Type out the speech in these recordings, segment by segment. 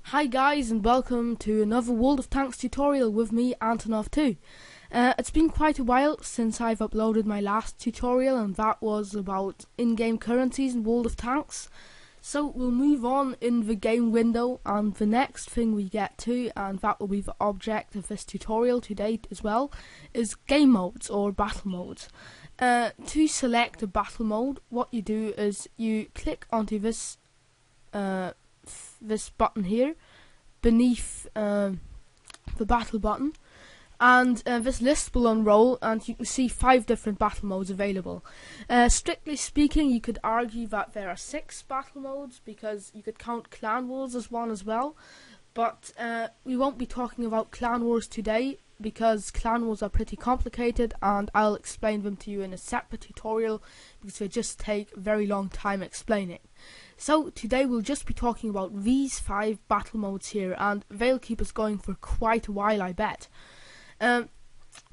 Hi guys, and welcome to another World of Tanks tutorial with me, Antonow too. It's been quite a while since I've uploaded my last tutorial, and that was about in-game currencies in World of Tanks. So we'll move on in the game window, and the next thing we get to, and that will be the object of this tutorial to date as well, is game modes or battle modes. To select a battle mode, what you do is you click onto this button here beneath the battle button, and this list will unroll and you can see 5 different battle modes available. Strictly speaking, you could argue that there are 6 battle modes because you could count clan wars as one as well, but we won't be talking about clan wars today because clan wars are pretty complicated, and I'll explain them to you in a separate tutorial because they just take a very long time explaining. So today we'll just be talking about these 5 battle modes here, and they'll keep us going for quite a while, I bet.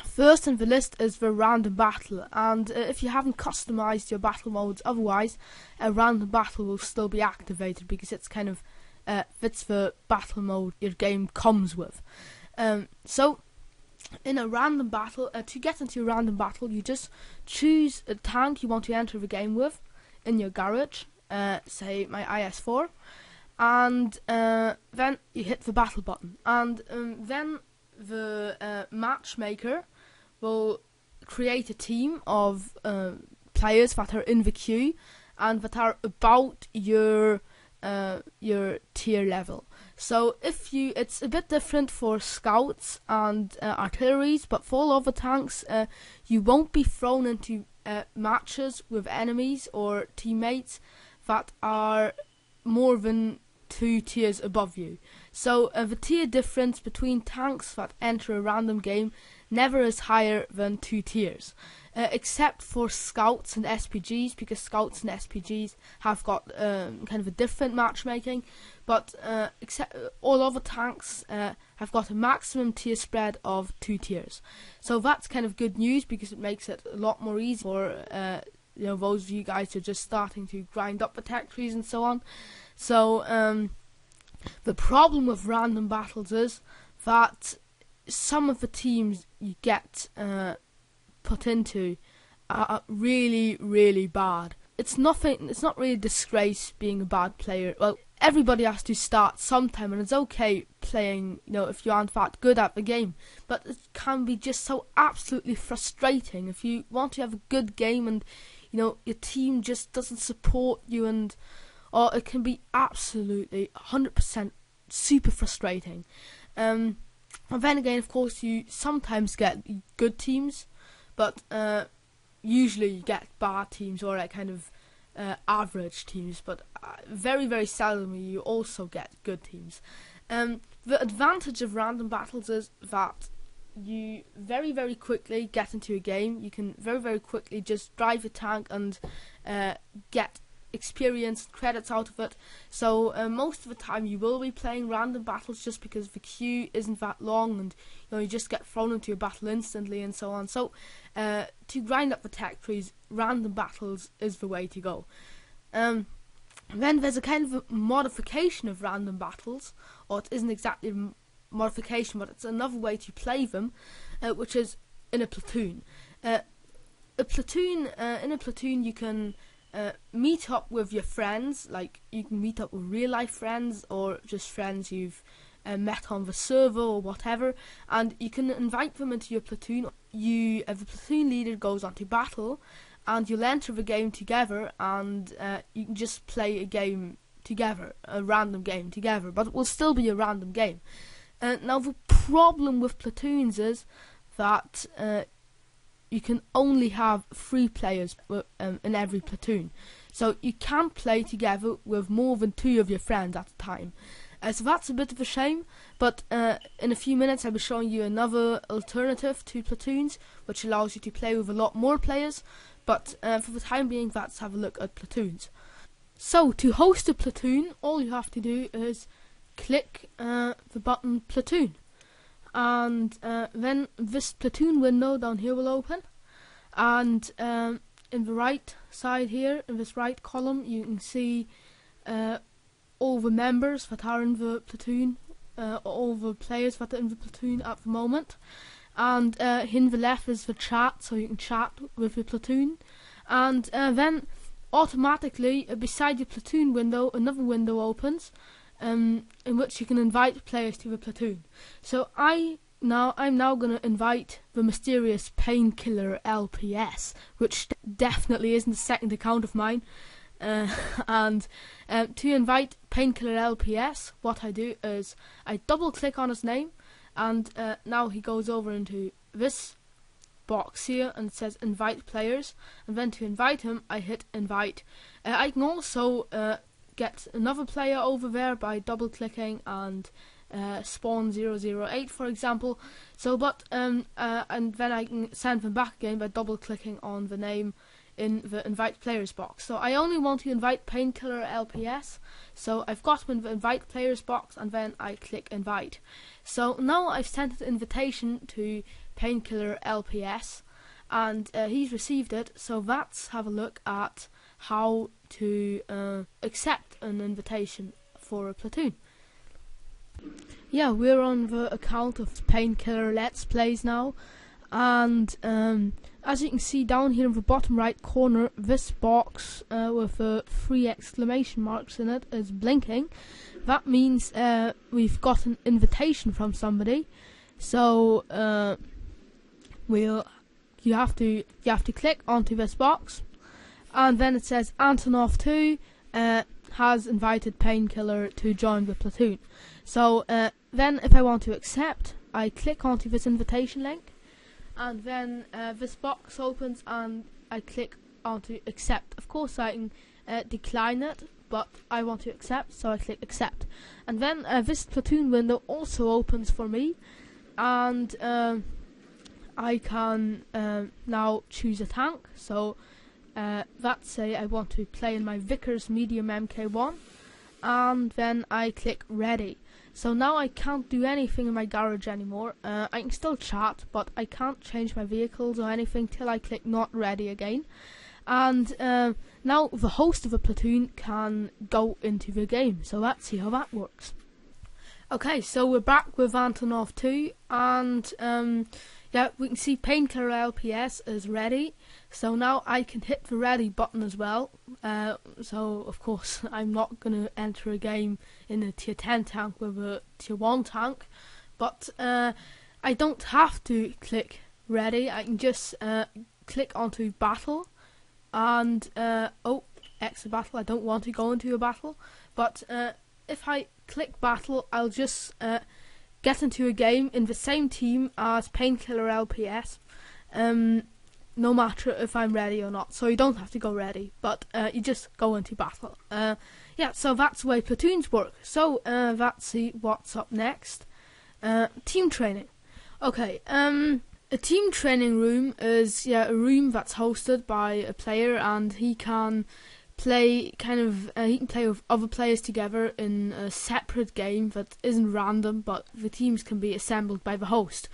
First in the list is the random battle, and if you haven't customized your battle modes otherwise, a random battle will still be activated because it's kind of fits the battle mode your game comes with. So in a random battle, to get into a random battle, you just choose a tank you want to enter the game with in your garage, say my IS-4, and then you hit the battle button, and then the matchmaker will create a team of players that are in the queue and that are about your tier level. So it's a bit different for scouts and artilleries, but for all other tanks, you won't be thrown into matches with enemies or teammates that are more than 2 tiers above you. So the tier difference between tanks that enter a random game never is higher than 2 tiers, except for scouts and SPGs, because scouts and SPGs have got kind of a different matchmaking, but except all other tanks have got a maximum tier spread of 2 tiers. So that's kind of good news because it makes it a lot more easy for those of you guys who are just starting to grind up the tech trees and so on. So the problem with random battles is that some of the teams you get put into are really, really bad. It's not really a disgrace being a bad player. Well, everybody has to start sometime, and it's okay playing, if you aren't that good at the game, but it can be just so absolutely frustrating if you want to have a good game and your team just doesn't support you, or it can be absolutely 100% super frustrating. And then again, of course, you sometimes get good teams, but usually you get bad teams or kind of average teams, but very, very seldomly you also get good teams. The advantage of random battles is that you very, very quickly get into a game. You can very, very quickly just drive a tank and get experience and credits out of it. So most of the time you will be playing random battles just because the queue isn't that long, and you just get thrown into a battle instantly and so on. So to grind up the tech trees, random battles is the way to go. Then there's a kind of a modification of random battles, or it isn't exactly a modification, but it's another way to play them, which is in a platoon. In a platoon you can meet up with your friends, like you can meet up with real life friends or just friends you've met on the server or whatever, and you can invite them into your platoon. The platoon leader goes on to battle, and you'll enter the game together, and you can just play a game together, a random game together, but it will still be a random game. Now the problem with platoons is that you can only have 3 players in every platoon, so you can't play together with more than 2 of your friends at a time. So that's a bit of a shame, but in a few minutes I'll be showing you another alternative to platoons, which allows you to play with a lot more players, but for the time being, let's have a look at platoons. So to host a platoon, all you have to do is click the button platoon, and then this platoon window down here will open, and in the right side here, in this right column, you can see all the members that are in the platoon, all the players that are in the platoon at the moment. And in the left is the chat, so you can chat with your platoon. And then automatically beside your platoon window, another window opens in which you can invite players to the platoon. So I'm now going to invite the mysterious Painkiller LPS, which definitely isn't a second account of mine. And to invite Painkiller LPS, what I do is I double click on his name, and now he goes over into this box here and it says invite players, and then to invite him I hit invite. I can also get another player over there by double clicking and spawn 008 for example. So and then I can send them back again by double clicking on the name in the invite players box. So I only want to invite Painkiller LPS, so I've got him in the invite players box and then I click invite. So now I've sent an invitation to Painkiller LPS and he's received it, so let's have a look at how to accept an invitation for a platoon. Yeah, we're on the account of Painkiller Let's Plays now, and as you can see down here in the bottom right corner, this box with 3 exclamation marks in it is blinking. That means we've got an invitation from somebody. So you have to click onto this box, and then it says Antonow 2 has invited Painkiller to join the platoon. So then if I want to accept, I click onto this invitation link, and then this box opens and I click onto accept. Of course I can decline it, but I want to accept, so I click accept. And then this platoon window also opens for me, and I can now choose a tank. So let's say I want to play in my Vickers Medium MK1, and then I click ready. So now I can't do anything in my garage anymore. I can still chat, but I can't change my vehicles or anything till I click not ready again. And now the host of a platoon can go into the game. So let's see how that works. Okay, so we're back with Antonow 2, and yeah, we can see Painkiller LPS is ready. So now I can hit the ready button as well. So of course I'm not going to enter a game in a tier 10 tank with a tier 1 tank, but I don't have to click ready. I can just click onto battle, and exit battle. I don't want to go into a battle, but if I click battle, I'll just get into a game in the same team as Painkiller LPS, no matter if I'm ready or not. So you don't have to go ready, but you just go into battle. Yeah, so that's the way platoons work. So let's see what's up next. Team training. Okay, a team training room is a room that's hosted by a player, and he can play with other players together in a separate game that isn't random, but the teams can be assembled by the host.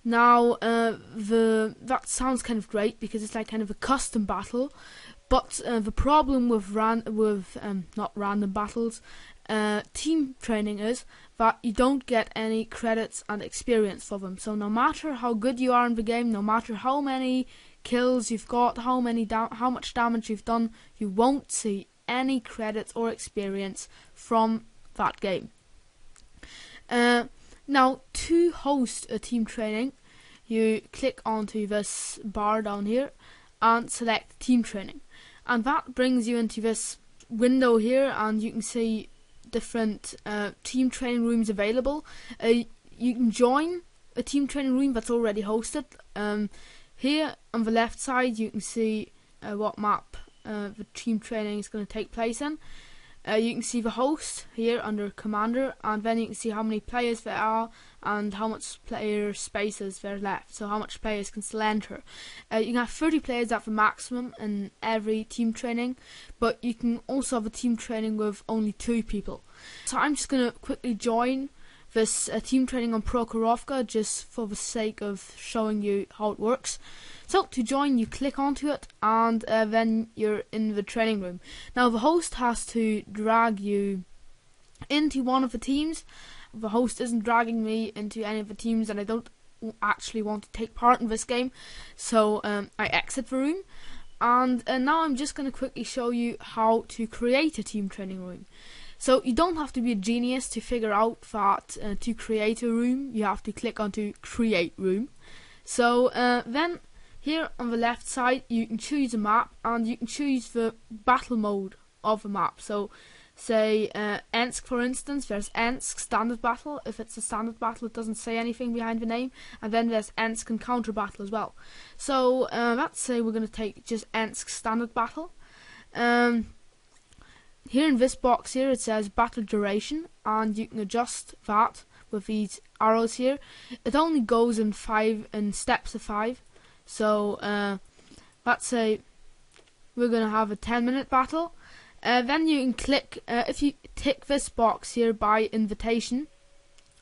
Now that sounds kind of great because it's like kind of a custom battle, but the problem with not random battles, team training is that you don't get any credits and experience for them. So no matter how good you are in the game, no matter how many kills you've got, how much damage you've done, you won't see any credits or experience from that game. Now, to host a team training, you click onto this bar down here and select team training, and that brings you into this window here, and you can see different team training rooms available. You can join a team training room that's already hosted. Here on the left side you can see what map the team training is going to take place in. You can see the host here under commander, and then you can see how many players there are and how much player spaces there are left, so how much players can still enter. You can have 30 players at the maximum in every team training, but you can also have a team training with only 2 people. So I'm just going to quickly join this team training on Prokhorovka just for the sake of showing you how it works. So to join, you click onto it, and then you're in the training room. Now the host has to drag you into one of the teams. The host isn't dragging me into any of the teams, and I don't actually want to take part in this game, so I exit the room. And now I'm just going to quickly show you how to create a team training room. So you don't have to be a genius to figure out that to create a room you have to click onto create room. So then here on the left side you can choose a map, and you can choose the battle mode of the map. So say Ensk, for instance, there's Ensk standard battle. If it's a standard battle, it doesn't say anything behind the name. And then there's Ensk encounter battle as well. So let's say we're going to take just Ensk standard battle. Here in this box here it says battle duration, and you can adjust that with these arrows here. It only goes in steps of 5. So let's say we're going to have a 10-minute battle. Then you can click, if you tick this box here by invitation,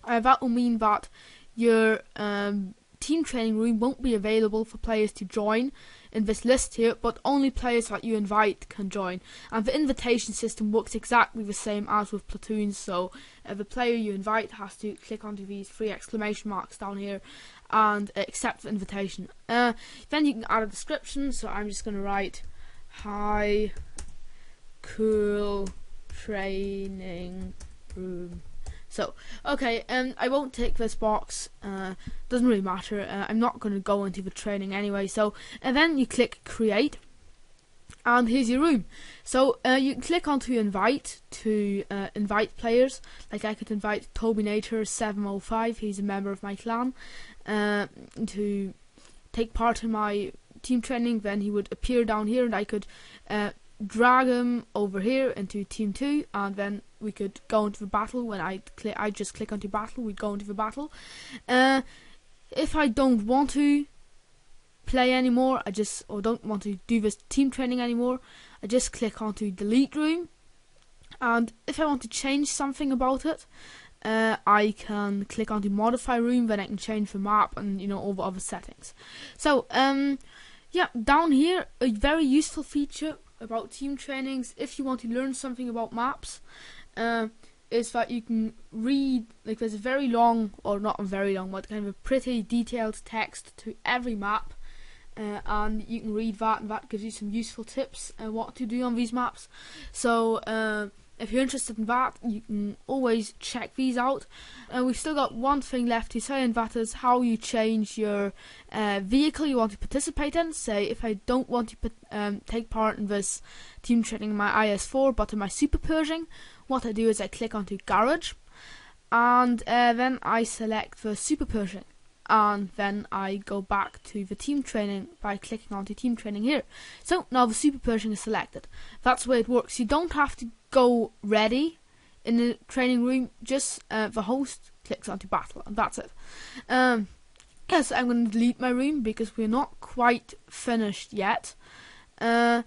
that will mean that your team training room won't be available for players to join in this list here, but only players that you invite can join. And the invitation system works exactly the same as with Platoons, so the player you invite has to click onto these 3 exclamation marks down here and accept the invitation. Then you can add a description, so I'm just going to write, "Hi, cool training room." So, okay, I won't take this box, doesn't really matter, I'm not going to go into the training anyway. So, and then you click create, and here's your room. So, you can click onto invite to invite players. Like I could invite Toby Nature 705, he's a member of my clan, to take part in my team training. Then he would appear down here, and I could drag him over here into team 2, and then we could go into the battle. When I just click onto battle, we'd go into the battle. If I don't want to play anymore, or don't want to do this team training anymore, I just click onto delete room. And if I want to change something about it, I can click onto modify room. Then I can change the map and all the other settings. So yeah, down here a very useful feature about team trainings, if you want to learn something about maps, is that you can read, like there's a very long, or not very long, but kind of a pretty detailed text to every map, and you can read that, and that gives you some useful tips what to do on these maps. So if you're interested in that, you can always check these out. We've still got one thing left to say, and that is how you change your vehicle you want to participate in. Say if I don't want to take part in this team training in my IS-4 but in my Super Pershing, what I do is I click onto garage, and then I select the Super Pershing, and then I go back to the team training by clicking onto team training here. So now the Super Pershing is selected. That's the way it works. You don't have to go ready in the training room, just the host clicks onto battle, and that's it. Yes, I'm going to delete my room because we're not quite finished yet. There's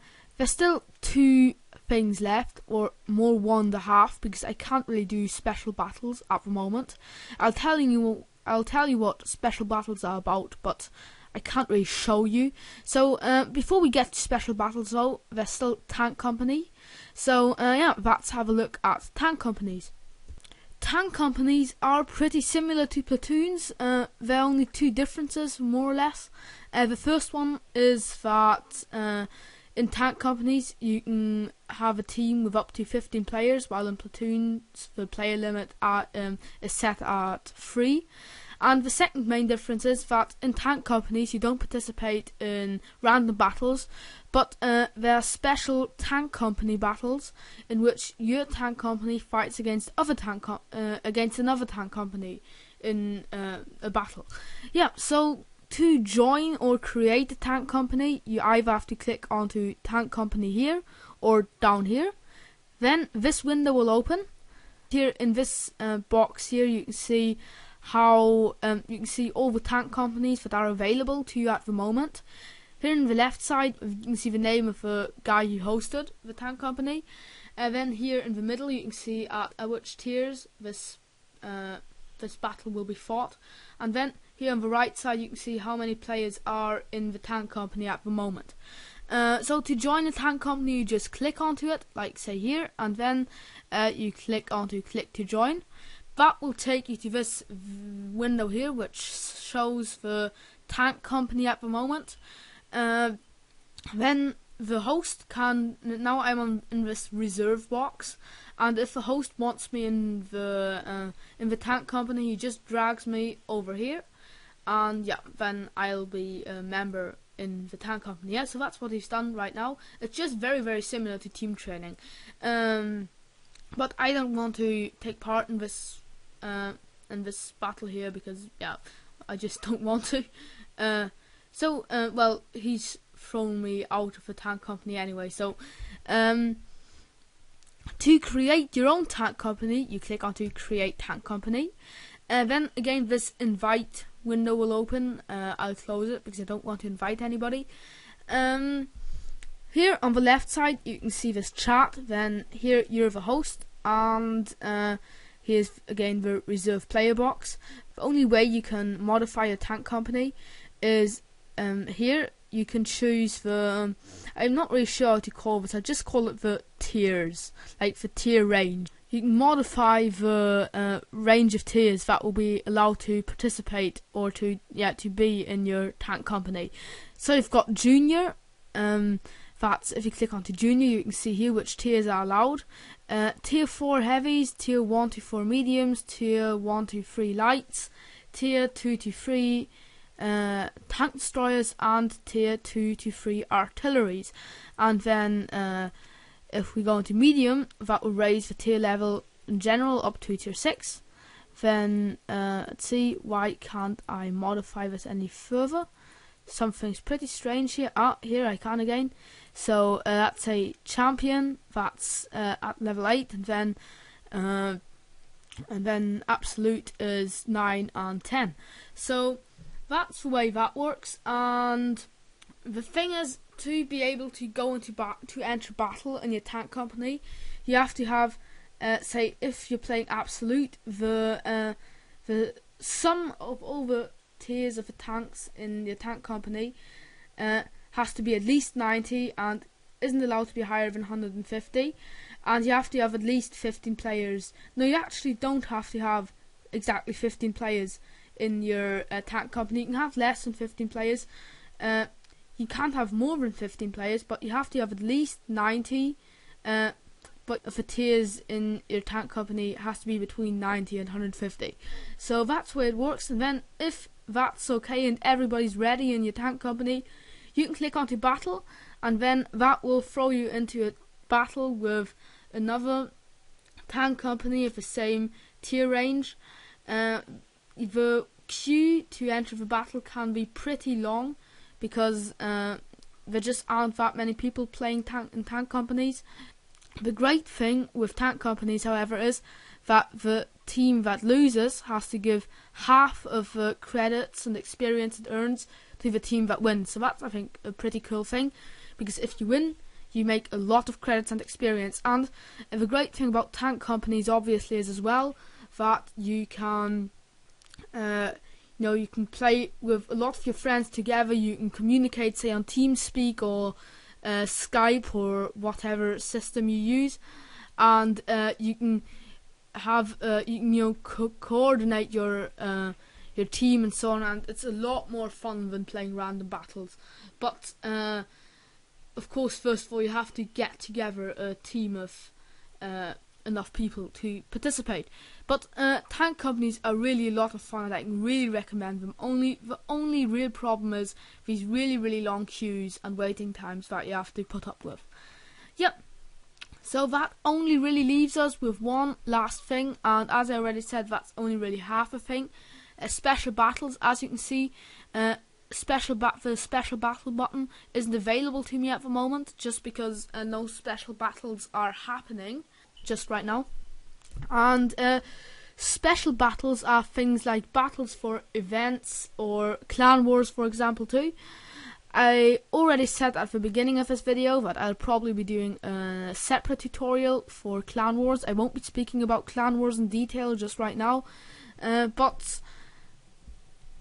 still 2 things left, or more 1.5, because I can't really do special battles at the moment. I'll tell you what special battles are about, but I can't really show you. So before we get to special battles though, there's still tank company. So yeah, let's have a look at tank companies. Tank companies are pretty similar to platoons. There are only 2 differences, more or less. The first one is that in tank companies you can have a team with up to 15 players, while in platoons the player limit is set at 3. And the second main difference is that in tank companies you don't participate in random battles, but there are special tank company battles in which your tank company fights against against another tank company in a battle. Yeah, so to join or create a tank company, you either have to click onto tank company here or down here. Then this window will open. Here in this box here you can see how you can see all the tank companies that are available to you at the moment. Here on the left side you can see the name of the guy who hosted the tank company, and then here in the middle you can see at which tiers this battle will be fought, and then here on the right side you can see how many players are in the tank company at the moment. So to join a tank company, you just click onto it, like say here, and then you click onto click to join. That will take you to this window here, which shows the tank company at the moment. Then the host can, now I'm in this reserve box, and if the host wants me in the tank company, he just drags me over here, and yeah, then I'll be a member in the tank company. Yeah, so that's what he's done right now. It's just very similar to team training, but I don't want to take part in this battle here because yeah, I just don't want to. Well, he's thrown me out of the tank company anyway. So to create your own tank company, you click onto create tank company, and then again this invite window will open. I'll close it because I don't want to invite anybody. Here on the left side you can see this chat, then here you're the host, and here's again the reserve player box. The only way you can modify a tank company is here you can choose the I'm not really sure how to call this, I just call it the tiers, like the tier range. You can modify the range of tiers that will be allowed to participate or to be in your tank company. So you've got junior, that's if you click onto junior you can see here which tiers are allowed. Tier 4 heavies, tier 1 to 4 mediums, tier 1 to 3 lights, tier 2 to 3 tank destroyers, and tier 2 to 3 artilleries. And then if we go into medium, that will raise the tier level in general up to tier 6. Then let's see, why can't I modify this any further? Something's pretty strange here. Here I can again. So that's a champion, that's at level 8, and then absolute is 9 and 10. So that's the way that works. And the thing is, to be able to go into to enter battle in your tank company, you have to have say if you're playing absolute, the sum of all the tiers of the tanks in your tank company has to be at least 90 and isn't allowed to be higher than 150, and you have to have at least 15 players. No, you actually don't have to have exactly 15 players in your tank company. You can have less than 15 players. You can't have more than 15 players, but you have to have at least 90. But the tiers in your tank company has to be between 90 and 150. So that's where it works. And then if that's okay and everybody's ready in your tank company, you can click onto battle, and then that will throw you into a battle with another tank company of the same tier range. The queue to enter the battle can be pretty long because there just aren't that many people playing tank companies. The great thing with tank companies, however, is that the team that loses has to give half of the credits and experience it earns to the team that wins. So that's, I think, a pretty cool thing, because if you win, you make a lot of credits and experience. And the great thing about tank companies, obviously, is as well that you can, you can play with a lot of your friends together. You can communicate, say, on TeamSpeak or Skype or whatever system you use, and you can have coordinate your team and so on, and it's a lot more fun than playing random battles. But of course, first of all, you have to get together a team of enough people to participate. But tank companies are really a lot of fun, and I can really recommend them. The only real problem is these really long queues and waiting times that you have to put up with. Yep. So that only really leaves us with one last thing, and as I already said, that's only really half a thing. Special battles, as you can see, the special battle button isn't available to me at the moment, just because no special battles are happening just right now. And special battles are things like battles for events or clan wars, for example, too. I already said at the beginning of this video that I'll probably be doing a separate tutorial for clan wars. I won't be speaking about clan wars in detail just right now, but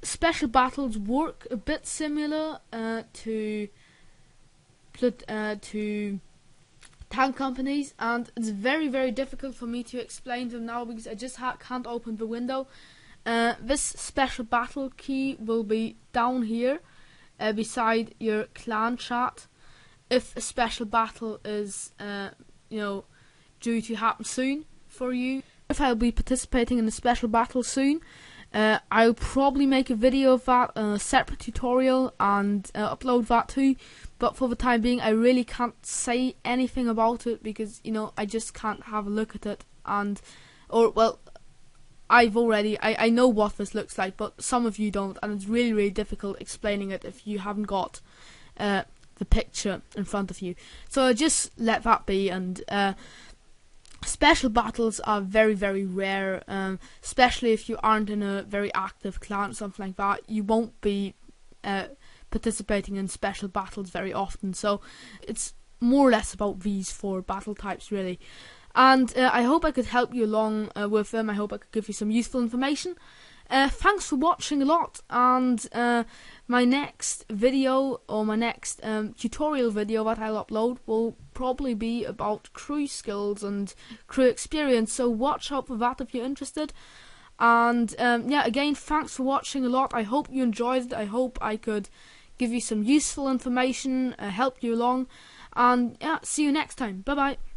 special battles work a bit similar to to tank companies, and it's very difficult for me to explain them now because I just can't open the window. This special battle key will be down here beside your clan chat if a special battle is due to happen soon for you. If I'll be participating in a special battle soon, I'll probably make a video of that, a separate tutorial, and upload that too. But for the time being, I really can't say anything about it because I just can't have a look at it. I know what this looks like, but some of you don't, and it's really difficult explaining it if you haven't got the picture in front of you. So I'll just let that be. And special battles are very rare, especially if you aren't in a very active clan or something like that. You won't be participating in special battles very often, so it's more or less about these 4 battle types really. And I hope I could help you along with them. I hope I could give you some useful information. Thanks for watching a lot, and my next video, or my next tutorial video that I'll upload, will probably be about crew skills and crew experience, so watch out for that if you're interested. And yeah, again, thanks for watching a lot. I hope you enjoyed it. I hope I could give you some useful information, help you along, and yeah, see you next time. Bye bye.